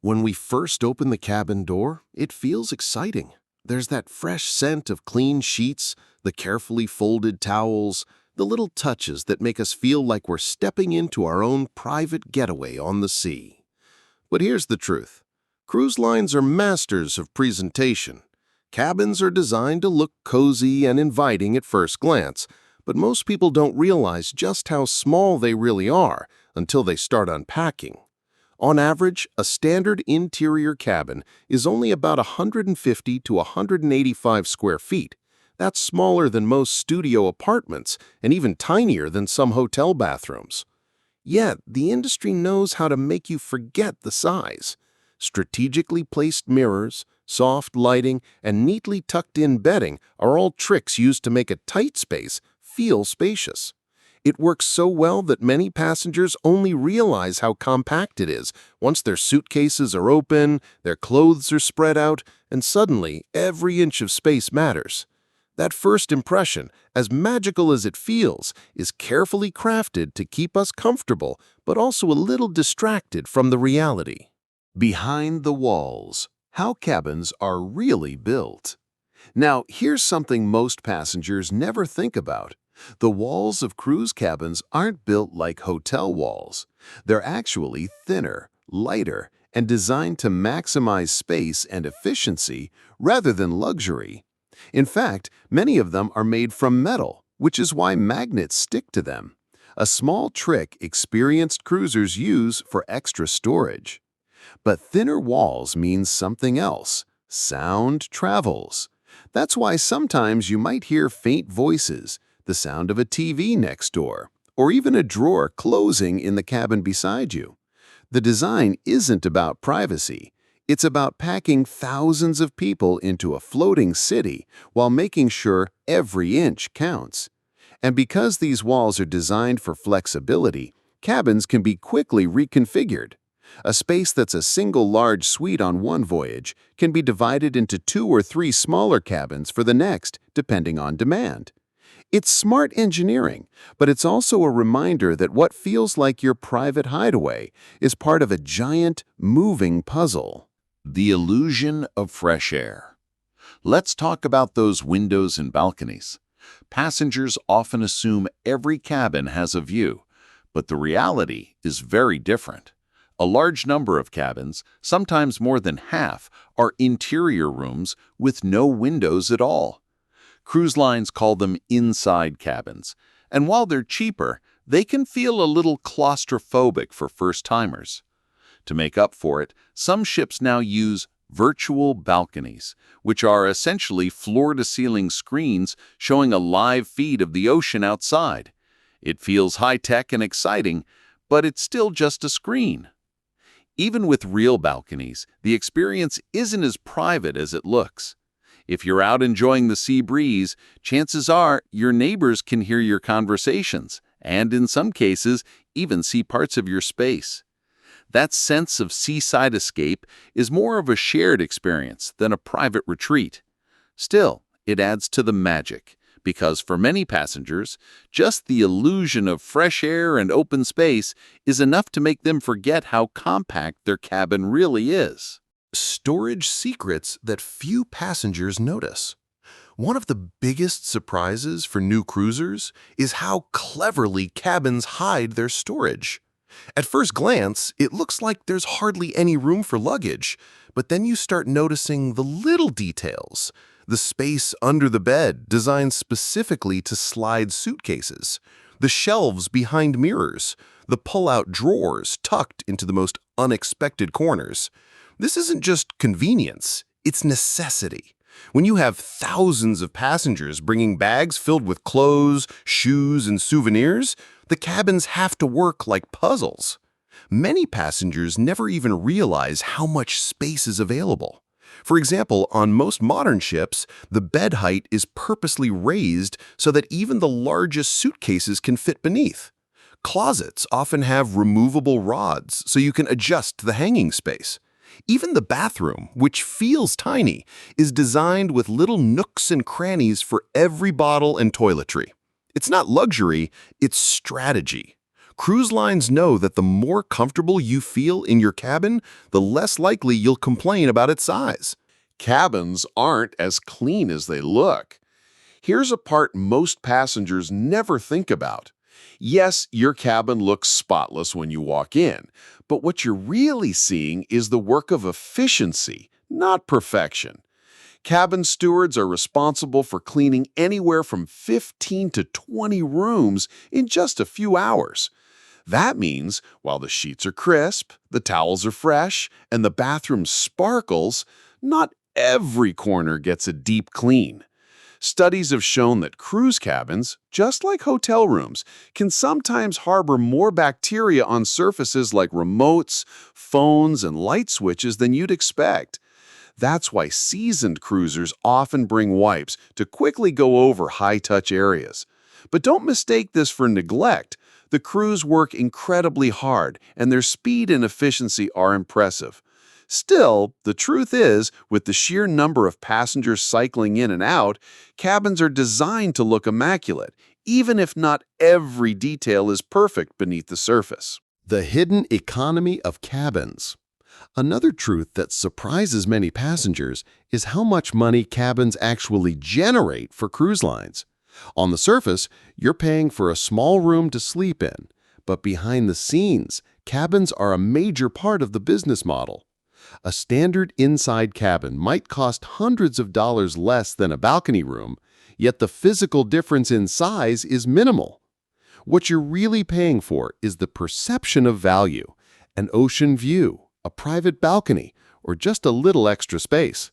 When we first open the cabin door, it feels exciting. There's that fresh scent of clean sheets, the carefully folded towels, the little touches that make us feel like we're stepping into our own private getaway on the sea. But here's the truth. Cruise lines are masters of presentation. Cabins are designed to look cozy and inviting at first glance, but most people don't realize just how small they really are until they start unpacking. On average, a standard interior cabin is only about 150 to 185 square feet. That's smaller than most studio apartments and even tinier than some hotel bathrooms. Yet, the industry knows how to make you forget the size. Strategically placed mirrors, soft lighting, and neatly tucked-in bedding are all tricks used to make a tight space feel spacious. It works so well that many passengers only realize how compact it is once their suitcases are open, their clothes are spread out, and suddenly every inch of space matters. That first impression, as magical as it feels, is carefully crafted to keep us comfortable but also a little distracted from the reality. Behind the walls, how cabins are really built. Now, here's something most passengers never think about. The walls of cruise cabins aren't built like hotel walls. They're actually thinner, lighter, and designed to maximize space and efficiency rather than luxury. In fact, many of them are made from metal, which is why magnets stick to them. A small trick experienced cruisers use for extra storage. But thinner walls means something else. Sound travels. That's why sometimes you might hear faint voices, the sound of a TV next door, or even a drawer closing in the cabin beside you. The design isn't about privacy. It's about packing thousands of people into a floating city while making sure every inch counts. And because these walls are designed for flexibility, cabins can be quickly reconfigured. A space that's a single large suite on one voyage can be divided into 2 or 3 smaller cabins for the next, depending on demand. It's smart engineering, but it's also a reminder that what feels like your private hideaway is part of a giant, moving puzzle. The illusion of fresh air. Let's talk about those windows and balconies. Passengers often assume every cabin has a view, but the reality is very different. A large number of cabins, sometimes more than half, are interior rooms with no windows at all. Cruise lines call them inside cabins, and while they're cheaper, they can feel a little claustrophobic for first-timers. To make up for it, some ships now use virtual balconies, which are essentially floor-to-ceiling screens showing a live feed of the ocean outside. It feels high-tech and exciting, but it's still just a screen. Even with real balconies, the experience isn't as private as it looks. If you're out enjoying the sea breeze, chances are your neighbors can hear your conversations and, in some cases, even see parts of your space. That sense of seaside escape is more of a shared experience than a private retreat. Still, it adds to the magic, because for many passengers, just the illusion of fresh air and open space is enough to make them forget how compact their cabin really is. Storage secrets that few passengers notice. One of the biggest surprises for new cruisers is how cleverly cabins hide their storage. At first glance, it looks like there's hardly any room for luggage, but then you start noticing the little details. The space under the bed designed specifically to slide suitcases, the shelves behind mirrors, the pull-out drawers tucked into the most unexpected corners. This isn't just convenience, it's necessity. When you have thousands of passengers bringing bags filled with clothes, shoes, and souvenirs, the cabins have to work like puzzles. Many passengers never even realize how much space is available. For example, on most modern ships, the bed height is purposely raised so that even the largest suitcases can fit beneath. Closets often have removable rods so you can adjust the hanging space. Even the bathroom, which feels tiny, is designed with little nooks and crannies for every bottle and toiletry. It's not luxury, it's strategy. Cruise lines know that the more comfortable you feel in your cabin, the less likely you'll complain about its size. Cabins aren't as clean as they look. Here's a part most passengers never think about. Yes, your cabin looks spotless when you walk in, but what you're really seeing is the work of efficiency, not perfection. Cabin stewards are responsible for cleaning anywhere from 15 to 20 rooms in just a few hours. That means while the sheets are crisp, the towels are fresh, and the bathroom sparkles, not every corner gets a deep clean. Studies have shown that cruise cabins, just like hotel rooms, can sometimes harbor more bacteria on surfaces like remotes, phones, and light switches than you'd expect. That's why seasoned cruisers often bring wipes to quickly go over high-touch areas. But don't mistake this for neglect. The crews work incredibly hard, and their speed and efficiency are impressive. Still, the truth is, with the sheer number of passengers cycling in and out, cabins are designed to look immaculate, even if not every detail is perfect beneath the surface. The hidden economy of cabins. Another truth that surprises many passengers is how much money cabins actually generate for cruise lines. On the surface, you're paying for a small room to sleep in, but behind the scenes, cabins are a major part of the business model. A standard inside cabin might cost hundreds of dollars less than a balcony room, yet the physical difference in size is minimal. What you're really paying for is the perception of value, an ocean view, a private balcony, or just a little extra space.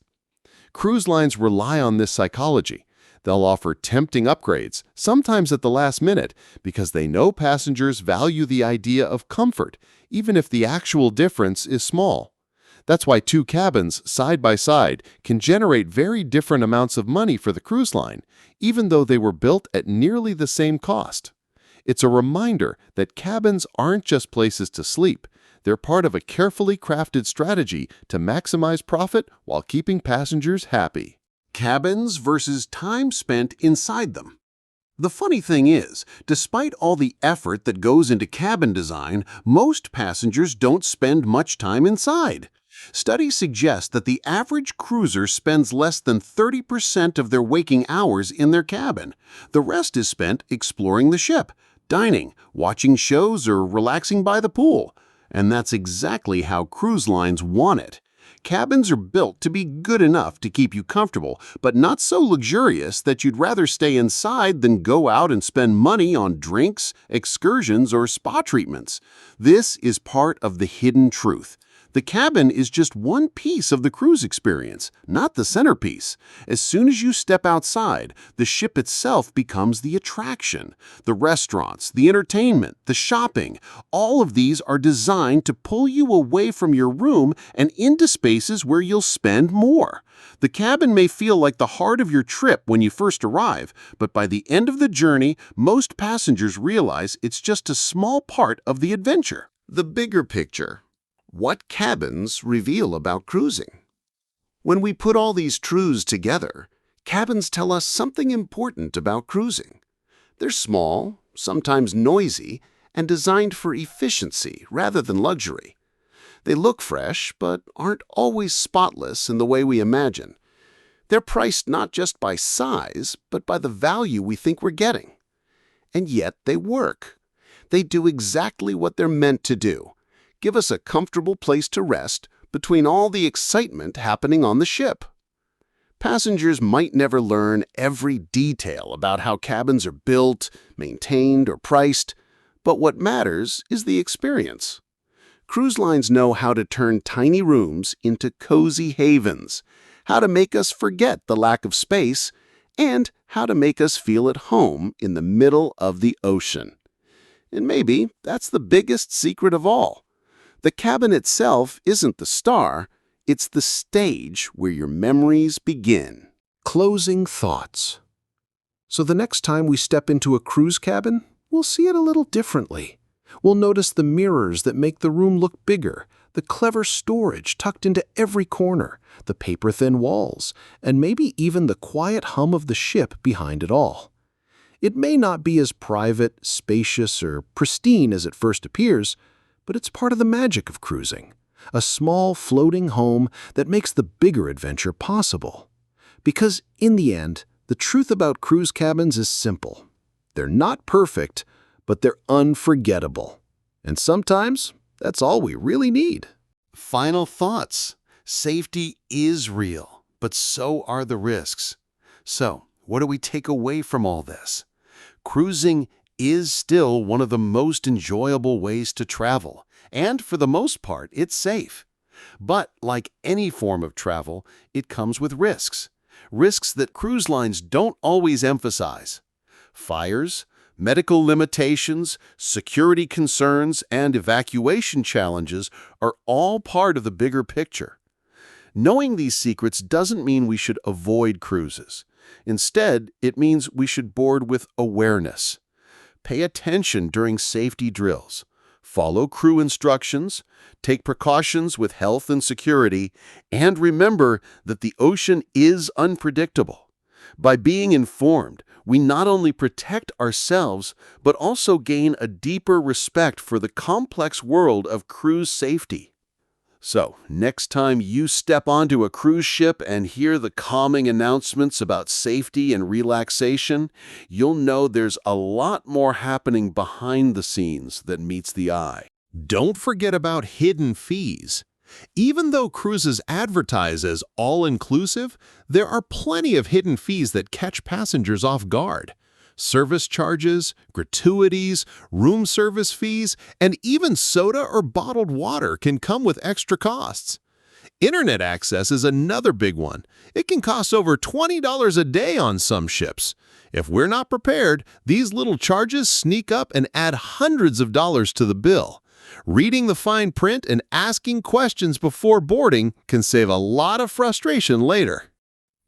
Cruise lines rely on this psychology. They'll offer tempting upgrades, sometimes at the last minute, because they know passengers value the idea of comfort, even if the actual difference is small. That's why two cabins, side by side, can generate very different amounts of money for the cruise line, even though they were built at nearly the same cost. It's a reminder that cabins aren't just places to sleep. They're part of a carefully crafted strategy to maximize profit while keeping passengers happy. Cabins versus time spent inside them. The funny thing is, despite all the effort that goes into cabin design, most passengers don't spend much time inside. Studies suggest that the average cruiser spends less than 30% of their waking hours in their cabin. The rest is spent exploring the ship, dining, watching shows, or relaxing by the pool. And that's exactly how cruise lines want it. Cabins are built to be good enough to keep you comfortable, but not so luxurious that you'd rather stay inside than go out and spend money on drinks, excursions, or spa treatments. This is part of the hidden truth. The cabin is just one piece of the cruise experience, not the centerpiece. As soon as you step outside, the ship itself becomes the attraction. The restaurants, the entertainment, the shopping, all of these are designed to pull you away from your room and into spaces where you'll spend more. The cabin may feel like the heart of your trip when you first arrive, but by the end of the journey, most passengers realize it's just a small part of the adventure. The bigger picture. What cabins reveal about cruising? When we put all these truths together, cabins tell us something important about cruising. They're small, sometimes noisy, and designed for efficiency rather than luxury. They look fresh, but aren't always spotless in the way we imagine. They're priced not just by size, but by the value we think we're getting. And yet they work. They do exactly what they're meant to do. Give us a comfortable place to rest between all the excitement happening on the ship. Passengers might never learn every detail about how cabins are built, maintained, or priced, but what matters is the experience. Cruise lines know how to turn tiny rooms into cozy havens, how to make us forget the lack of space, and how to make us feel at home in the middle of the ocean. And maybe that's the biggest secret of all. The cabin itself isn't the star, it's the stage where your memories begin. Closing thoughts. So the next time we step into a cruise cabin, we'll see it a little differently. We'll notice the mirrors that make the room look bigger, the clever storage tucked into every corner, the paper-thin walls, and maybe even the quiet hum of the ship behind it all. It may not be as private, spacious, or pristine as it first appears, but it's part of the magic of cruising. A small, floating home that makes the bigger adventure possible. Because in the end, the truth about cruise cabins is simple. They're not perfect, but they're unforgettable. And sometimes, that's all we really need. Final thoughts. Safety is real, but so are the risks. So, what do we take away from all this? Cruising is still one of the most enjoyable ways to travel, and for the most part, it's safe. But like any form of travel, it comes with risks. Risks that cruise lines don't always emphasize. Fires, medical limitations, security concerns, and evacuation challenges are all part of the bigger picture. Knowing these secrets doesn't mean we should avoid cruises. Instead, it means we should board with awareness. Pay attention during safety drills. Follow crew instructions, take precautions with health and security, and remember that the ocean is unpredictable. By being informed, we not only protect ourselves, but also gain a deeper respect for the complex world of cruise safety. So, next time you step onto a cruise ship and hear the calming announcements about safety and relaxation, you'll know there's a lot more happening behind the scenes that meets the eye. Don't forget about hidden fees. Even though cruises advertise as all-inclusive, there are plenty of hidden fees that catch passengers off guard. Service charges, gratuities, room service fees, and even soda or bottled water can come with extra costs. Internet access is another big one. It can cost over $20 a day on some ships. If we're not prepared, these little charges sneak up and add hundreds of dollars to the bill. Reading the fine print and asking questions before boarding can save a lot of frustration later.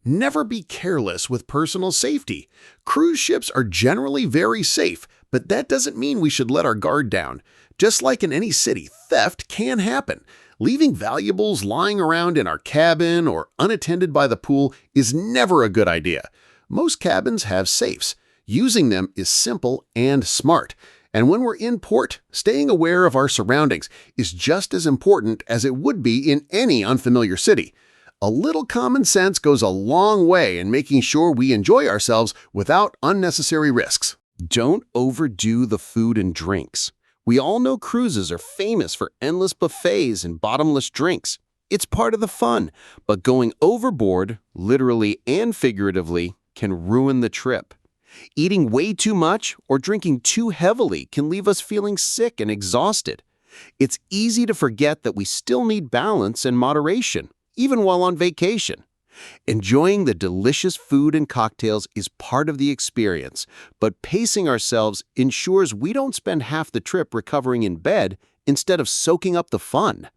Never be careless with personal safety. Cruise ships are generally very safe, but that doesn't mean we should let our guard down. Just like in any city, theft can happen. Leaving valuables lying around in our cabin or unattended by the pool is never a good idea. Most cabins have safes. Using them is simple and smart. And when we're in port, staying aware of our surroundings is just as important as it would be in any unfamiliar city. A little common sense goes a long way in making sure we enjoy ourselves without unnecessary risks. Don't overdo the food and drinks. We all know cruises are famous for endless buffets and bottomless drinks. It's part of the fun, but going overboard, literally and figuratively, can ruin the trip. Eating way too much or drinking too heavily can leave us feeling sick and exhausted. It's easy to forget that we still need balance and moderation, even while on vacation. Enjoying the delicious food and cocktails is part of the experience, but pacing ourselves ensures we don't spend half the trip recovering in bed instead of soaking up the fun.